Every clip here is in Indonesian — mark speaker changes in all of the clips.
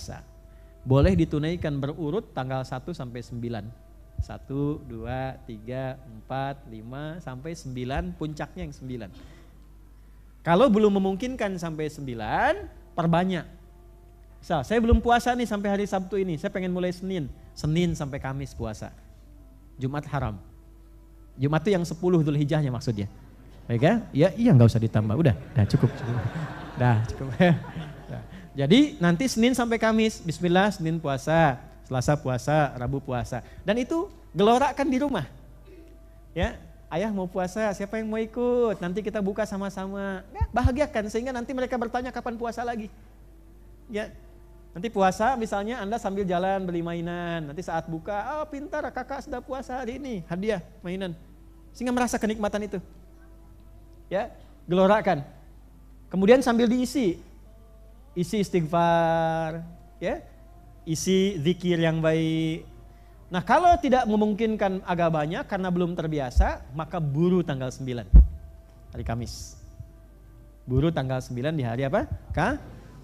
Speaker 1: puasa. Boleh ditunaikan berurut tanggal 1 sampai 9. 1, 2, 3, 4, 5 sampai 9, puncaknya yang 9. Kalau belum memungkinkan sampai 9, perbanyak. Misal, saya belum puasa nih sampai hari Sabtu ini, saya pengen mulai Senin sampai Kamis puasa. Jumat haram. Jumat itu yang 10 Dzulhijjahnya maksudnya. Baik ya? Ya iya nggak usah ditambah, udah cukup. Cukup. Jadi nanti Senin sampai Kamis, bismillah Senin puasa, Selasa puasa, Rabu puasa. Dan itu gelorakan di rumah. Ya, ayah mau puasa, siapa yang mau ikut? Nanti kita buka sama-sama. Ya, bahagiakan sehingga nanti mereka bertanya kapan puasa lagi. Ya, nanti puasa misalnya Anda sambil jalan beli mainan. Nanti saat buka, oh pintar kakak sudah puasa hari ini, hadiah mainan. Sehingga merasa kenikmatan itu. Ya, gelorakan. Kemudian sambil diisi istighfar, ya, isi zikir yang baik. Nah kalau tidak memungkinkan agak banyak karena belum terbiasa, maka buru tanggal 9, hari Kamis. Buru tanggal 9 di hari apa?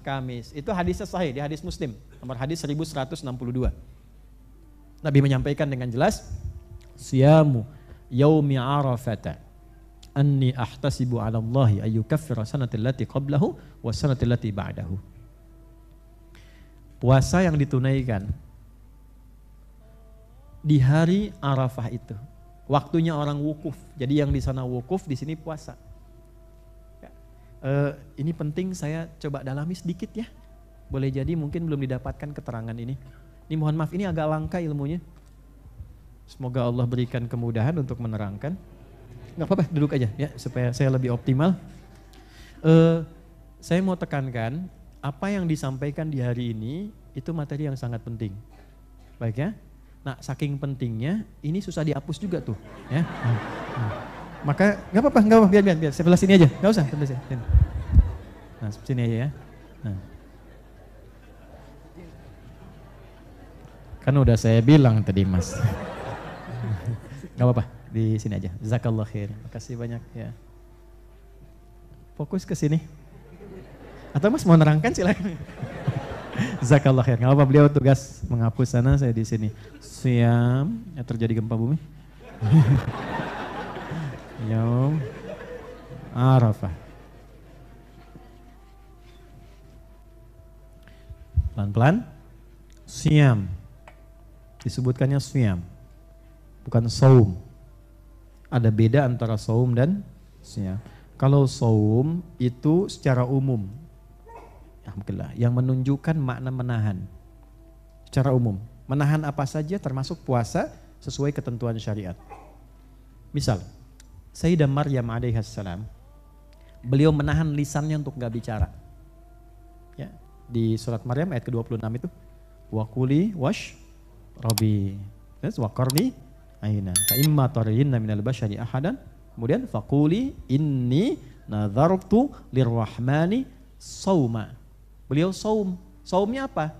Speaker 1: Kamis. Itu hadisnya sahih, di hadis Muslim, nomor hadis 1162. Nabi menyampaikan dengan jelas, siyamu yaumi arafata anni ahtasibu 'ala Allahi ayyukaffira sanatal lati qablahu wa sanatal lati ba'dahu. Puasa yang ditunaikan di hari Arafah itu. Waktunya orang wukuf. Jadi yang di sana wukuf, di sini puasa. Ya. Ini penting saya coba dalami sedikit ya. Boleh jadi mungkin belum didapatkan keterangan ini. Ini mohon maaf, ini agak langka ilmunya. Semoga Allah berikan kemudahan untuk menerangkan. Nggak apa-apa, duduk aja ya supaya saya lebih optimal. Saya mau tekankan apa yang disampaikan di hari ini itu materi yang sangat penting. Baik ya. Nah, saking pentingnya ini susah dihapus juga tuh, ya. Maka nggak apa-apa, biar sebelah sini aja, nggak usah sebelah sini. Nah, sini aja ya. Nah. Kan udah saya bilang tadi Mas. Nggak apa-apa. Di sini aja. Jazakallah khair. Makasih banyak ya. Fokus ke sini. Atau Mas mau nerangkan silakan. Jazakallah khair. Enggak apa-apa, beliau tugas menghapus sana, saya di sini. Siam, ya terjadi gempa bumi. Yaum Arafah. Pelan-pelan. Siam. Disebutkannya siam. Bukan saum. Ada beda antara saum dan siam. Kalau saum itu secara umum, alhamdulillah, yang menunjukkan makna menahan. Secara umum, menahan apa saja termasuk puasa sesuai ketentuan syariat. Misal, Sayyidah Maryam alaihissalam, beliau menahan lisannya untuk gak bicara. Ya, di surat Maryam ayat ke-26 itu, wa kuli wash robi, wa qarni aina fa imma tarayinna minal basyari ahadan, kemudian faquli inni nadhartu lirrahmani sauma. Beliau saum. Saumnya apa?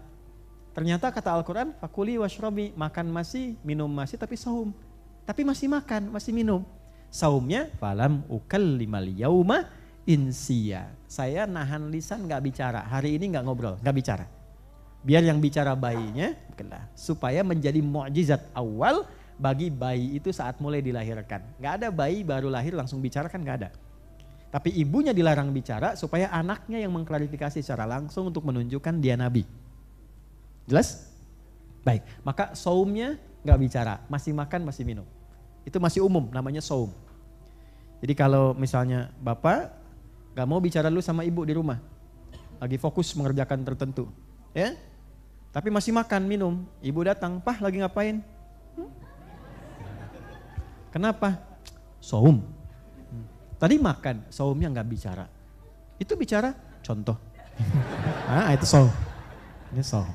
Speaker 1: Ternyata kata Al-Qur'an faquli washrabi, makan masih, minum masih, tapi saum. Tapi masih makan, masih minum. Saumnya falam ukallimal yauma insiya. Saya nahan lisan enggak bicara. Hari ini enggak ngobrol, enggak bicara. Biar yang bicara bayinya, supaya menjadi mukjizat awal bagi bayi itu saat mulai dilahirkan. Gak ada bayi baru lahir langsung bicara, kan gak ada. Tapi ibunya dilarang bicara supaya anaknya yang mengklarifikasi secara langsung untuk menunjukkan dia nabi. Jelas? Baik, maka saumnya gak bicara, masih makan, masih minum. Itu masih umum, namanya saum. Jadi kalau misalnya bapak gak mau bicara dulu sama ibu di rumah, lagi fokus mengerjakan tertentu, ya, tapi masih makan, minum, ibu datang, "Pah, lagi ngapain?" Kenapa? Saum. Tadi makan, saumnya nggak bicara. Itu bicara, contoh. Itu saum. Ini saum.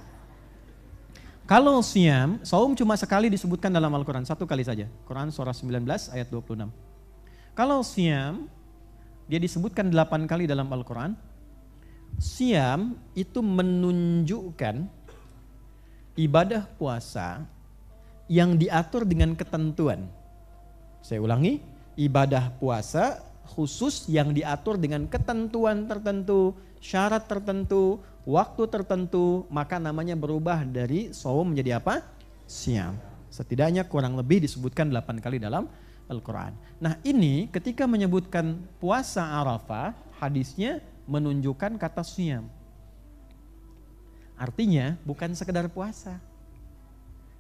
Speaker 1: Kalau siam, saum cuma sekali disebutkan dalam Al-Quran, satu kali saja. Quran surah 19 ayat 26. Kalau siam, dia disebutkan 8 kali dalam Al-Quran. Siam itu menunjukkan ibadah puasa yang diatur dengan ketentuan. Saya ulangi, ibadah puasa khusus yang diatur dengan ketentuan tertentu, syarat tertentu, waktu tertentu, maka namanya berubah dari shaum menjadi apa? Siyam. Setidaknya kurang lebih disebutkan 8 kali dalam Al-Quran. Nah ini ketika menyebutkan puasa Arafah, hadisnya menunjukkan kata siyam. Artinya bukan sekedar puasa.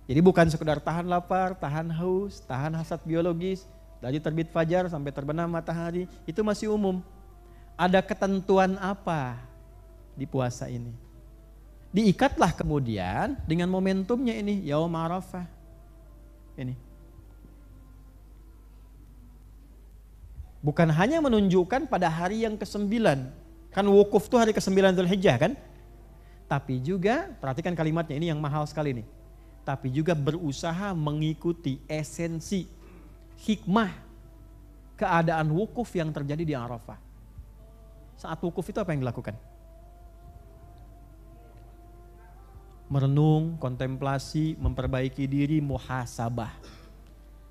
Speaker 1: Jadi bukan sekedar tahan lapar, tahan haus, tahan hasad biologis, dari terbit fajar sampai terbenam matahari, itu masih umum. Ada ketentuan apa di puasa ini? Diikatlah kemudian dengan momentumnya ini, Yaum Arafah. Ini. Bukan hanya menunjukkan pada hari yang ke-9, kan wukuf itu hari ke-9 Dzulhijjah kan? Tapi juga, perhatikan kalimatnya ini yang mahal sekali nih. Tapi juga berusaha mengikuti esensi, hikmah, keadaan wukuf yang terjadi di Arafah. Saat wukuf itu apa yang dilakukan? Merenung, kontemplasi, memperbaiki diri, muhasabah.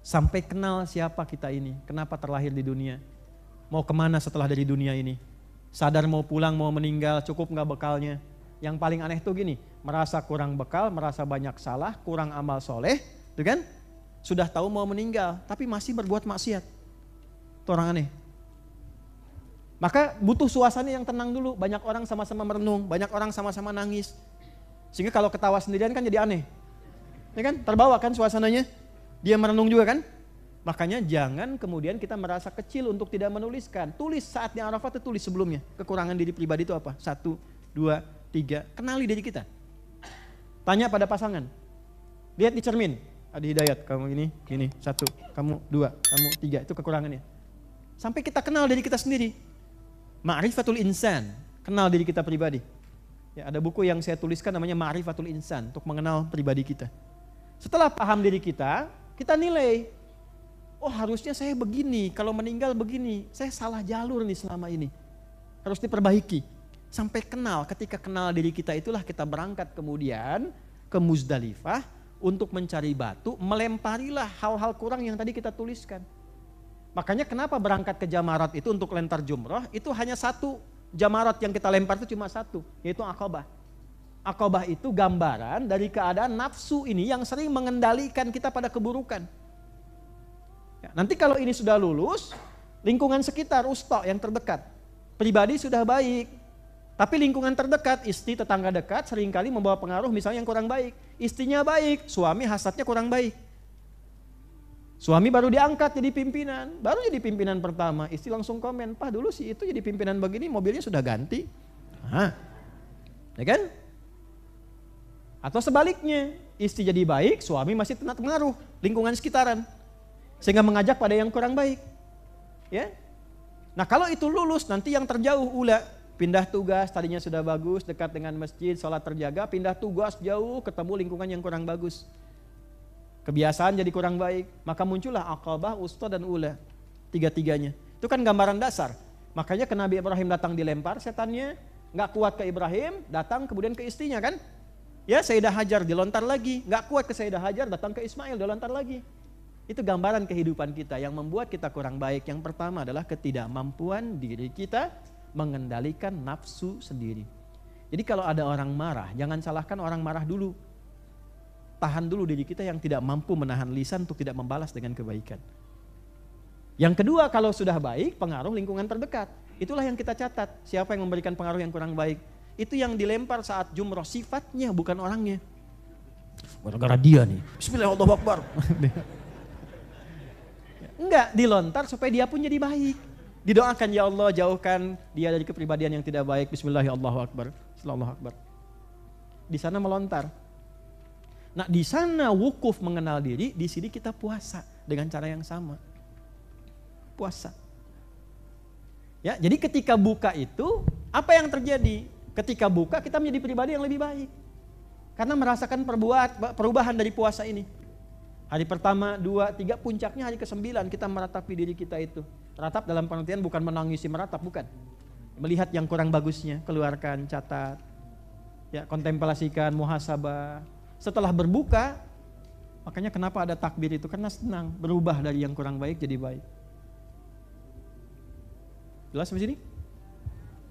Speaker 1: Sampai kenal siapa kita ini, kenapa terlahir di dunia, mau kemana setelah dari dunia ini. Sadar mau pulang, mau meninggal, cukup gak bekalnya. Yang paling aneh tuh gini, merasa kurang bekal, merasa banyak salah, kurang amal soleh, tuh kan? Sudah tahu mau meninggal, tapi masih berbuat maksiat. Itu orang aneh. Maka butuh suasana yang tenang dulu, banyak orang sama-sama merenung, banyak orang sama-sama nangis. Sehingga kalau ketawa sendirian kan jadi aneh. Ya kan? Terbawa kan suasananya, dia merenung juga kan? Makanya jangan kemudian kita merasa kecil untuk tidak menuliskan. Tulis saat di Arafah itu tulis sebelumnya. Kekurangan diri pribadi itu apa? 1, 2, 3, kenali diri kita. Tanya pada pasangan. Lihat di cermin. Adi Hidayat, kamu ini, 1, kamu 2, kamu 3, itu kekurangannya. Sampai kita kenal diri kita sendiri. Ma'rifatul insan, kenal diri kita pribadi. Ya, ada buku yang saya tuliskan namanya Ma'rifatul Insan, untuk mengenal pribadi kita. Setelah paham diri kita, kita nilai. Oh harusnya saya begini, kalau meninggal begini, saya salah jalur nih selama ini. Harus diperbaiki. Sampai kenal, ketika kenal diri kita itulah kita berangkat kemudian ke Muzdalifah untuk mencari batu, melemparilah hal-hal kurang yang tadi kita tuliskan. Makanya kenapa berangkat ke Jamarat itu untuk lentar jumrah, itu hanya 1 jamarat yang kita lempar itu cuma 1, yaitu Aqabah. Aqabah itu gambaran dari keadaan nafsu ini yang sering mengendalikan kita pada keburukan. Ya, nanti kalau ini sudah lulus, lingkungan sekitar, usta yang terdekat, pribadi sudah baik, tapi lingkungan terdekat, istri, tetangga dekat seringkali membawa pengaruh misalnya yang kurang baik. Istrinya baik, suami hasadnya kurang baik. Suami baru diangkat jadi pimpinan, baru jadi pimpinan pertama, istri langsung komen, "Pak dulu sih itu jadi pimpinan begini, mobilnya sudah ganti." Ya kan? Atau sebaliknya, istri jadi baik, suami masih kena pengaruh lingkungan sekitaran, sehingga mengajak pada yang kurang baik. Ya, nah kalau itu lulus, nanti yang terjauh ula, pindah tugas, tadinya sudah bagus, dekat dengan masjid, sholat terjaga, pindah tugas jauh, ketemu lingkungan yang kurang bagus. Kebiasaan jadi kurang baik, maka muncullah Aqabah, Usta dan Ula, 3-tiganya. Itu kan gambaran dasar. Makanya ke Nabi Ibrahim datang dilempar setannya, nggak kuat ke Ibrahim, datang kemudian ke istrinya kan. Ya Sayyidah Hajar dilontar lagi, nggak kuat ke Sayyidah Hajar, datang ke Ismail dilontar lagi. Itu gambaran kehidupan kita yang membuat kita kurang baik. Yang pertama adalah ketidakmampuan diri kita mengendalikan nafsu sendiri. Jadi kalau ada orang marah, jangan salahkan orang marah dulu. Tahan dulu diri kita yang tidak mampu menahan lisan untuk tidak membalas dengan kebaikan. Yang kedua, kalau sudah baik, pengaruh lingkungan terdekat. Itulah yang kita catat, siapa yang memberikan pengaruh yang kurang baik. Itu yang dilempar saat jumrah, sifatnya bukan orangnya. Gara-gara dia nih, Bismillahirrahmanirrahim. Enggak, dilontar supaya dia pun jadi baik. Didoakan, ya Allah jauhkan dia dari kepribadian yang tidak baik. Bismillahirrahmanirrahim. Bismillahirrahmanirrahim. Di sana melontar. Nah di sana wukuf mengenal diri, di sini kita puasa dengan cara yang sama. Puasa. Ya, jadi ketika buka itu, apa yang terjadi? Ketika buka kita menjadi pribadi yang lebih baik. Karena merasakan perubahan dari puasa ini. Hari pertama, 2, 3, puncaknya hari ke-9 kita meratapi diri kita itu. Ratap dalam pengertian bukan menangisi meratap, bukan. Melihat yang kurang bagusnya, keluarkan, catat. Ya, kontemplasikan, muhasabah. Setelah berbuka, makanya kenapa ada takbir itu? Karena senang, berubah dari yang kurang baik jadi baik. Jelas sampai sini?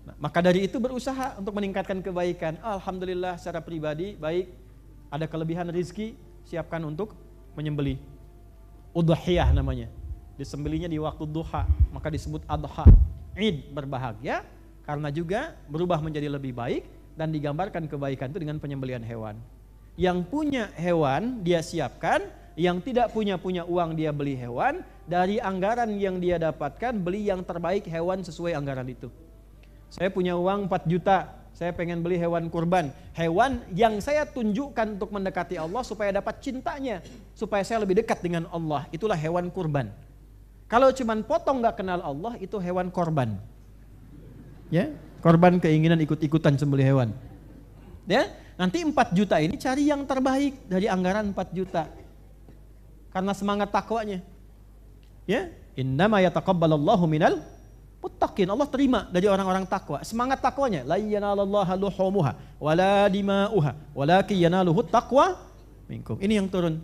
Speaker 1: Nah, maka dari itu berusaha untuk meningkatkan kebaikan. Alhamdulillah secara pribadi baik, ada kelebihan rezeki, siapkan untuk menyembelih. Udhiyah namanya. Disembelihnya di waktu duha, maka disebut adha. Id, berbahagia karena juga berubah menjadi lebih baik dan digambarkan kebaikan itu dengan penyembelihan hewan. Yang punya hewan dia siapkan, yang tidak punya uang dia beli hewan, dari anggaran yang dia dapatkan beli yang terbaik hewan sesuai anggaran itu. Saya punya uang 4 juta, saya pengen beli hewan kurban. Hewan yang saya tunjukkan untuk mendekati Allah supaya dapat cintanya, supaya saya lebih dekat dengan Allah, itulah hewan kurban. Kalau cuman potong gak kenal Allah, itu hewan korban. Ya, korban keinginan ikut-ikutan sembelih hewan. Ya, nanti 4 juta ini cari yang terbaik dari anggaran 4 juta. Karena semangat takwanya. Ya, innama yataqabbalallahu minal muttaqin. Allah terima dari orang-orang takwa. Semangat takwanya, la yanalallaha luhumuha wala dima'uha walakin yanaluhu taqwa minkum. Ini yang turun.